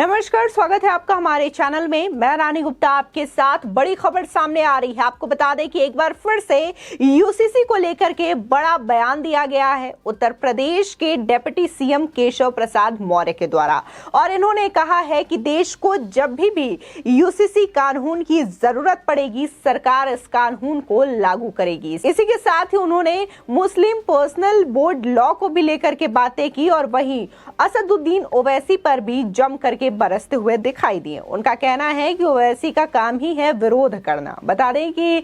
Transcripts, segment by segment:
नमस्कार, स्वागत है आपका हमारे चैनल में। मैं रानी गुप्ता आपके साथ। बड़ी खबर सामने आ रही है। आपको बता दें कि एक बार फिर से यूसीसी को लेकर के बड़ा बयान दिया गया है उत्तर प्रदेश के डिप्टी सीएम केशव प्रसाद मौर्य के द्वारा, और इन्होंने कहा है कि देश को जब भी यूसीसी कानून की जरूरत पड़ेगी, सरकार इस कानून को लागू करेगी। इसी के साथ ही उन्होंने मुस्लिम पर्सनल बोर्ड लॉ को भी लेकर के बातें की और वहीं असदुद्दीन ओवैसी पर भी जम करके बरसते हुए दिखाई दिए। उनका कहना है कि ओवैसी का काम ही है विरोध करना। बता दें कि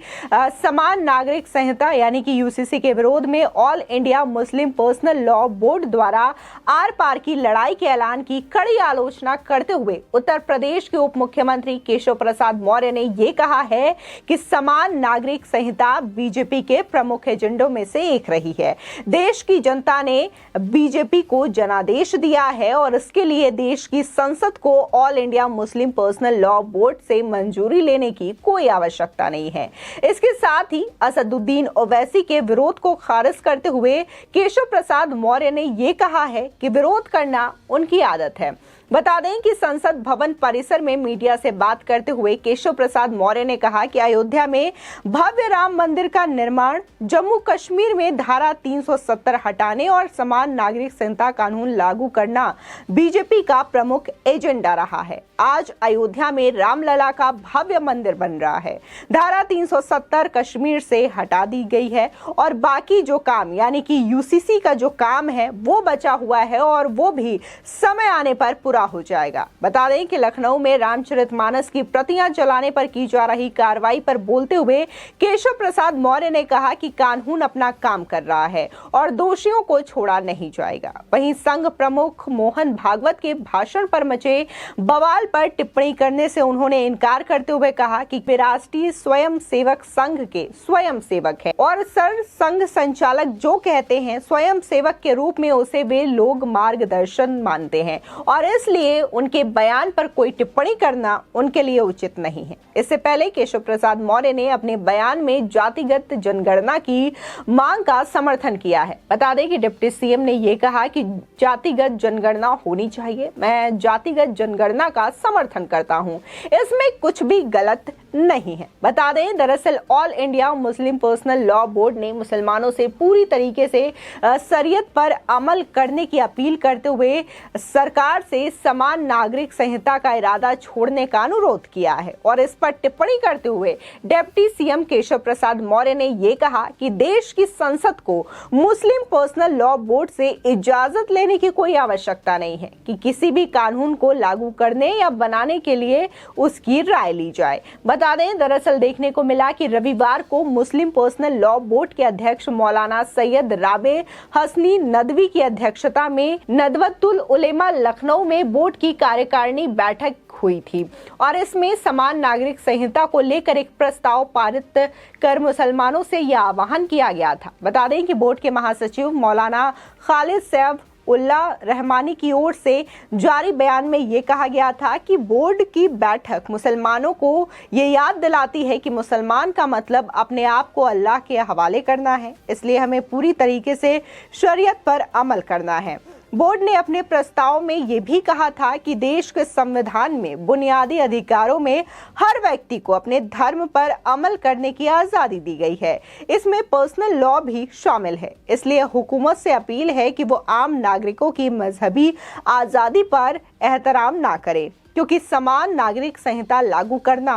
समान नागरिक संहिता यानी कि यूसीसी के विरोध में all India Muslim personal law board द्वारा आर पार की लड़ाई के ऐलान की कड़ी आलोचना करते हुए उत्तर प्रदेश के उप मुख्यमंत्री केशव प्रसाद मौर्य ने यह कहा है कि समान नागरिक संहिता बीजेपी के प्रमुख एजेंडों में से एक रही है। देश की जनता ने बीजेपी को जनादेश दिया है और इसके लिए देश की संसद को all India Muslim personal law board से मंजूरी लेने की कोई आवश्यकता नहीं है। इसके साथ ही असदुद्दीन ओवैसी के विरोध को खारिज करते हुए केशव प्रसाद मौर्य ने यह कहा है कि विरोध करना उनकी आदत है। बता दें कि संसद भवन परिसर में मीडिया से बात करते हुए केशव प्रसाद मौर्य ने कहा कि अयोध्या में भव्य राम मंदिर का निर्माण, जम्मू कश्मीर में धारा 370 हटाने और समान नागरिक संहिता कानून लागू करना बीजेपी का प्रमुख एजेंडा रहा है। आज अयोध्या में रामलला का भव्य मंदिर बन रहा है। धारा 370 कश्मीर से हटा दी गई है और बाकी जो काम यानी कि यूसीसी का जो काम है वो बचा हुआ है और वो भी समय आने पर पूरा हो जाएगा। बता दें कि लखनऊ में रामचरितमानस की प्रतियां जलाने पर की जा रही कार्रवाई पर बोलते हुए केशव प्रसाद मौर्य ने कहा कि कानून अपना काम कर रहा है और दोषियों को छोड़ा नहीं जाएगा। वहीं संघ प्रमुख मोहन भागवत के भाषण पर मचे बवाल पर टिप्पणी करने से उन्होंने इनकार करते हुए कहा कि वे राष्ट्रीय स्वयं सेवक संघ के स्वयं सेवक है और सर संघ संचालक जो कहते हैं स्वयं सेवक के रूप में उसे वे लोग मार्गदर्शन मानते हैं और इसलिए उनके बयान पर कोई टिप्पणी करना उनके लिए उचित नहीं है। इससे पहले केशव प्रसाद मौर्य ने अपने बयान में जातिगत जनगणना की मांग का समर्थन किया है। बता दें कि डिप्टी सीएम ने यह कहा कि जातिगत जनगणना होनी चाहिए। मैं जातिगत जनगणना का समर्थन करता हूं, इसमें कुछ भी गलत नहीं है। बता दें दरअसल all India Muslim personal law board ने मुसलमानों से पूरी तरीके से शरीयत पर अमल करने की अपील करते हुए सरकार से समान नागरिक संहिता का इरादा छोड़ने का अनुरोध किया है और इस पर टिप्पणी करते हुए डिप्टी सीएम केशव प्रसाद मौर्य ने यह कहा कि देश की संसद को मुस्लिम पर्सनल लॉ बोर्ड से इजाजत लेने की कोई आवश्यकता नहीं है कि किसी भी कानून को लागू करने या बनाने के लिए उसकी राय ली जाए। बता दें दरअसल देखने को मिला कि रविवार को मुस्लिम पर्सनल लॉ बोर्ड के अध्यक्ष मौलाना सैयद राबे हसनी नदवी की अध्यक्षता में नदवतुल उलेमा लखनऊ में बोर्ड की कार्यकारिणी बैठक हुई थी और इसमें समान नागरिक संहिता को लेकर एक प्रस्ताव पारित कर मुसलमानों से यह आह्वान किया गया था। बता दें कि बोर्ड के महासचिव मौलाना खालिद सैफ उल्ला रहमानी की ओर से जारी बयान में यह कहा गया था कि बोर्ड की बैठक मुसलमानों को ये याद दिलाती है कि मुसलमान का मतलब अपने आप को अल्लाह के हवाले करना है, इसलिए हमें पूरी तरीके से शरीयत पर अमल करना है। बोर्ड ने अपने प्रस्ताव में यह भी कहा था कि देश के संविधान में बुनियादी अधिकारों में हर व्यक्ति को अपने धर्म पर अमल करने की आजादी दी गई है। इसमें पर्सनल लॉ भी शामिल है, इसलिए हुकूमत से अपील है कि वो आम नागरिकों की मजहबी आजादी पर एहतराम ना करे क्योंकि समान नागरिक संहिता लागू करना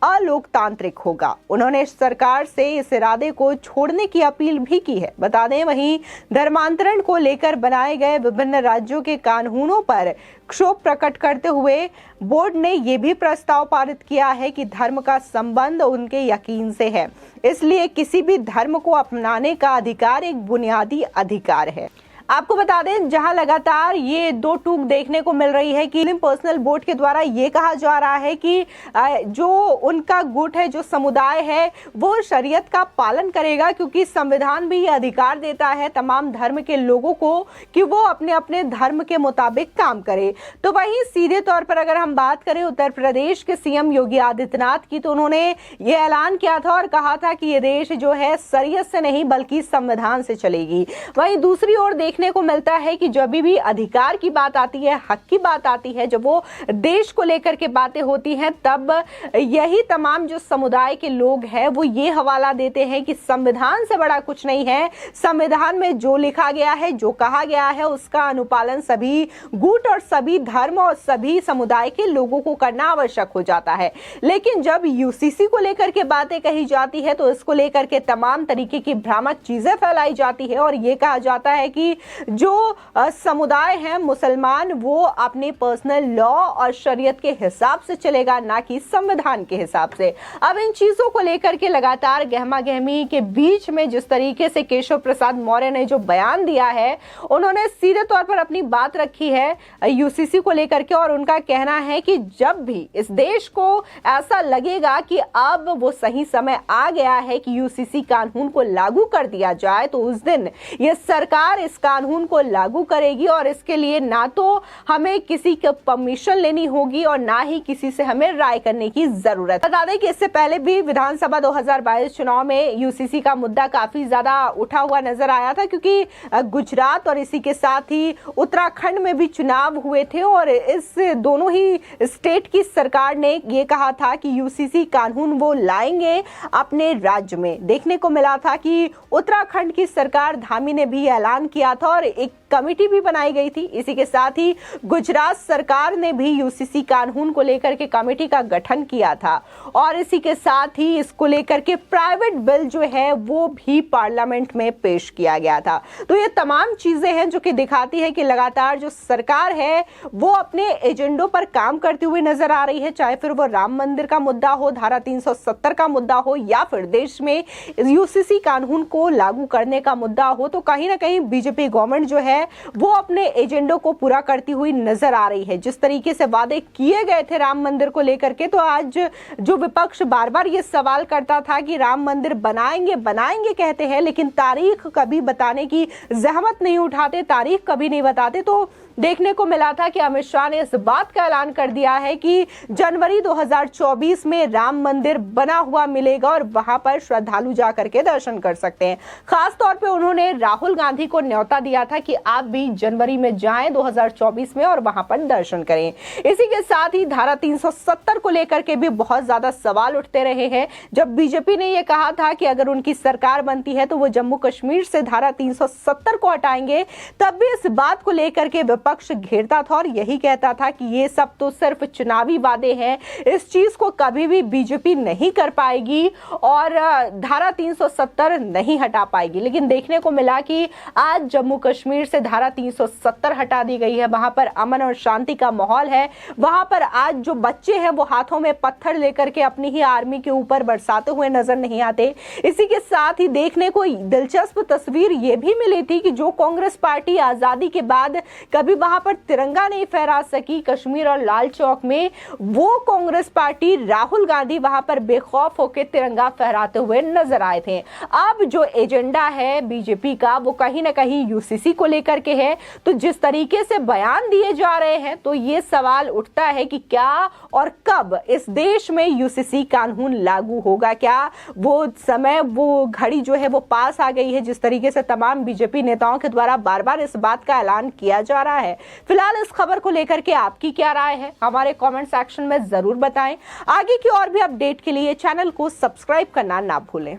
अलोकतांत्रिक होगा। उन्होंने सरकार से इस इरादे को छोड़ने की अपील भी की है। बता दें वहीं धर्मांतरण को लेकर बनाए गए विभिन्न राज्यों के कानूनों पर क्षोभ प्रकट करते हुए बोर्ड ने यह भी प्रस्ताव पारित किया है कि धर्म का संबंध उनके यकीन से है, इसलिए किसी भी धर्म को अपनाने का अधिकार एक बुनियादी अधिकार है। आपको बता दें जहां लगातार ये दो टूक देखने को मिल रही है कि पर्सनल बोर्ड के द्वारा ये कहा जा रहा है कि जो उनका गुट है, जो समुदाय है, वो शरीयत का पालन करेगा क्योंकि संविधान भी ये अधिकार देता है तमाम धर्म के लोगों को कि वो अपने अपने धर्म के मुताबिक काम करे। तो वहीं सीधे तौर पर अगर हम बात करें उत्तर प्रदेश के सीएम योगी आदित्यनाथ की, तो उन्होंने ये ऐलान किया था और कहा था कि ये देश जो है शरीयत से नहीं बल्कि संविधान से चलेगी। वहीं दूसरी ओर देख देखने को मिलता है कि जब भी अधिकार की बात आती है, हक की बात आती है, जब वो देश को लेकर के बातें होती हैं, तब यही तमाम जो समुदाय के लोग हैं वो ये हवाला देते हैं कि संविधान से बड़ा कुछ नहीं है। संविधान में जो लिखा गया है, जो कहा गया है, उसका अनुपालन सभी गुट और सभी धर्म और सभी समुदाय के लोगों को करना आवश्यक हो जाता है। लेकिन जब यूसीसी को लेकर के बातें कही जाती है तो इसको लेकर के तमाम तरीके की भ्रामक चीजें फैलाई जाती है और ये कहा जाता है कि जो समुदाय है मुसलमान, वो अपने पर्सनल लॉ और शरीयत के हिसाब से चलेगा, ना कि संविधान के हिसाब से। अब इन चीजों को लेकर के लगातार गहमा गहमी के बीच में जिस तरीके से केशव प्रसाद मौर्य ने जो बयान दिया है, उन्होंने सीधे तौर पर अपनी बात रखी है यूसीसी को लेकर के और उनका कहना है कि जब भी इस देश को ऐसा लगेगा कि अब वो सही समय आ गया है कि यूसीसी कानून को लागू कर दिया जाए, तो उस दिन ये सरकार इस कानून को लागू करेगी और इसके लिए ना तो हमें किसी की परमिशन लेनी होगी और ना ही किसी से हमें राय करने की जरूरत। बता दें कि इससे पहले भी विधानसभा 2022 चुनाव में यूसीसी का मुद्दा काफी ज्यादा उठा हुआ नजर आया था, क्योंकि गुजरात और इसी के साथ ही उत्तराखंड में भी चुनाव हुए थे और इस दोनों ही स्टेट की सरकार ने ये कहा था कि यूसीसी कानून वो लाएंगे अपने राज्य में। देखने को मिला था कि उत्तराखंड की सरकार धामी ने भी ऐलान किया था और एक कमेटी भी बनाई गई थी। इसी के साथ ही गुजरात सरकार ने भी यूसीसी कानून को लेकर के कमेटी का गठन किया था और इसी के साथ ही इसको लेकर के प्राइवेट बिल जो है वो भी पार्लियामेंट में पेश किया गया था। तो ये तमाम चीजें हैं जो कि दिखाती है कि लगातार जो सरकार है वो अपने एजेंडों पर काम करती हुई नजर आ रही है, चाहे फिर वो राम मंदिर का मुद्दा हो, धारा 370 का मुद्दा हो या फिर देश में यूसीसी कानून को लागू करने का मुद्दा हो। तो कहीं ना कहीं बीजेपी गवर्नमेंट जो है वो अपने एजेंडों को पूरा करती हुई नजर आ रही है। जिस तरीके से वादे किए गए थे राम मंदिर को लेकर के, तो आज जो विपक्ष बार बार ये सवाल करता था कि राम मंदिर बनाएंगे बनाएंगे कहते हैं, लेकिन तारीख कभी बताने की जहमत नहीं उठाते, तारीख कभी नहीं बताते। तो देखने को मिला था कि अमित शाह ने इस बात का ऐलान कर दिया है कि जनवरी 2024 में राम मंदिर बना हुआ मिलेगा और वहां पर श्रद्धालु जाकर के दर्शन कर सकते हैं। खास तौर पे उन्होंने राहुल गांधी को न्योता दिया था कि आप भी जनवरी में जाएं 2024 में और वहां पर दर्शन करें। इसी के साथ ही धारा 370 को लेकर के भी बहुत ज्यादा सवाल उठते रहे हैं। जब बीजेपी ने यह कहा था कि अगर उनकी सरकार बनती है तो वो जम्मू कश्मीर से धारा 370 को हटाएंगे, तब भी इस बात को लेकर के विपक्ष घेरता था और यही कहता था कि ये सब तो सिर्फ चुनावी वादे हैं, इस चीज को कभी भी बीजेपी नहीं कर पाएगी और धारा 370 नहीं हटा पाएगी। लेकिन देखने को मिला कि आज जम्मू कश्मीर से धारा 370 हटा दी गई है, वहां पर अमन और शांति का माहौल है। वहां पर आज जो बच्चे हैं वो हाथों में पत्थर लेकर के अपनी ही आर्मी के ऊपर बरसाते हुए नजर नहीं आते। इसी के साथ ही देखने को दिलचस्प तस्वीर ये भी मिली थी कि जो कांग्रेस पार्टी आजादी के बाद कभी वहां पर तिरंगा नहीं फहरा सकी कश्मीर और लाल चौक में, वो कांग्रेस पार्टी राहुल गांधी वहां पर बेखौफ होकर तिरंगा फहराते हुए नजर आए थे। अब जो एजेंडा है बीजेपी का वो कहीं ना कहीं यूसीसी को लेकर के है। तो जिस तरीके से बयान दिए जा रहे हैं तो ये सवाल उठता है कि क्या और कब इस देश में यूसीसी कानून लागू होगा। क्या वो समय, वो घड़ी जो है वो पास आ गई है जिस तरीके से तमाम बीजेपी नेताओं के द्वारा बार बार इस बात का ऐलान किया जा रहा है। फिलहाल इस खबर को लेकर के आपकी क्या राय है, हमारे कमेंट सेक्शन में जरूर बताएं। आगे की और भी अपडेट के लिए चैनल को सब्सक्राइब करना ना भूलें।